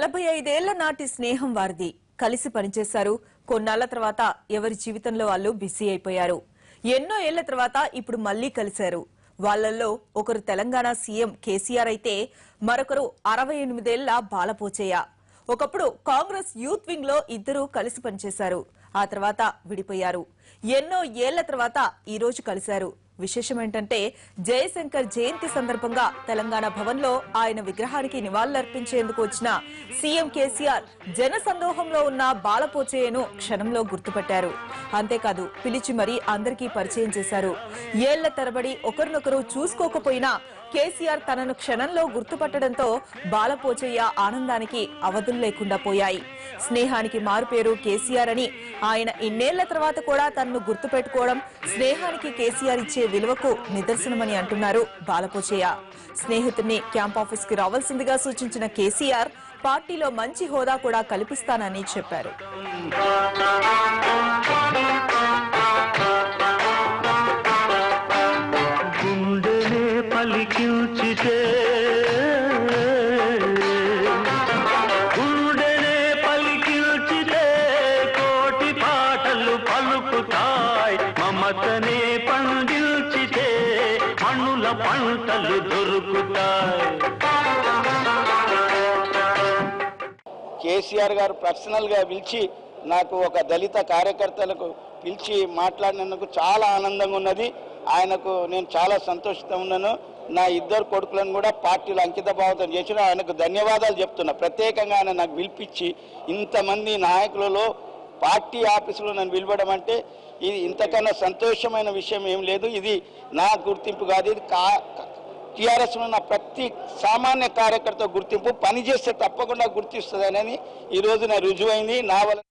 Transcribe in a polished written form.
45 ఏళ్ల నాటి స్నేహం వారిది. కలిసి పనిచేశారు. కొన్నాళ్ల తర్వాత ఎవరి జీవితంలో వాళ్ళు బిజీ అయిపోయారు. ఎన్నో ఏళ్ల తర్వాత ఇప్పుడు మళ్లీ కలిశారు. వాళ్ళల్లో ఒకరు తెలంగాణ సీఎం కేసీఆర్ అయితే మరొకరు 68 ఏళ్ల బాలపోచయ్య. ఒకప్పుడు కాంగ్రెస్ యూత్ వింగ్ లో ఇద్దరు కలిసి పనిచేశారు. ఆ తర్వాత విడిపోయారు. ఎన్నో ఏళ్ల తర్వాత ఈ రోజు కలిశారు. విశేషం ఏంటంటే జయశంకర్ జయంతి సందర్భంగా తెలంగాణ భవన్ లో ఆయన విగ్రహానికి నివాళులర్పించేందుకు వచ్చిన సీఎం కేసీఆర్ జన సందోహంలో ఉన్న బాలపోచయ్యను క్షణంలో గుర్తుపట్టారు. అంతేకాదు పిలిచి మరీ అందరికీ పరిచయం చేశారు. ఏళ్ల తరబడి ఒకరినొకరు చూసుకోకపోయినా కేసీఆర్ తనను క్షణంలో గుర్తుపట్టడంతో బాలపోచయ్య ఆనందానికి అవధులు లేకుండా పోయాయి. స్నేహానికి మారుపేరు కేసీఆర్ అని, ఆయన ఇన్నేళ్ల తర్వాత కూడా తనను గుర్తుపెట్టుకోవడం స్నేహానికి కేసీఆర్ ఇచ్చే విలువకు నిదర్శనమని అంటున్నారు బాలపోచయ్య. స్నేహితుడిని క్యాంపాఫీస్ కి రావాల్సిందిగా సూచించిన కేసీఆర్ పార్టీలో మంచి హోదా కూడా కల్పిస్తానని చెప్పారు. కోటి పాటలు పలుకుతాయి, మమతనే పండిల్చితే మనుల పంటలు దొరుకుతాయి. కేసీఆర్ గారు పర్సనల్ గా పిలిచి నాకు ఒక దళిత కార్యకర్తలకు పిలిచి మాట్లాడినందుకు చాలా ఆనందంగా ఉన్నది. ఆయనకు నేను చాలా సంతోషంగా ఉన్నాను. నా ఇద్దరు కొడుకులను కూడా పార్టీలో అంకిత భావంతో చేసిన ఆయనకు ధన్యవాదాలు చెప్తున్నా. ప్రత్యేకంగా ఆయన నాకు పిలిపించి ఇంతమంది నాయకులలో పార్టీ ఆఫీసులో నన్ను పిలవడం అంటే ఇది ఇంతకన్నా సంతోషమైన విషయం ఏం లేదు. ఇది నా గుర్తింపు కాదు, ఇది టీఆర్ఎస్ ఉన్న ప్రతి సామాన్య కార్యకర్త గుర్తింపు. పనిచేస్తే తప్పకుండా గుర్తిస్తుందని ఈరోజు నా రుజువైంది. నా వల్ల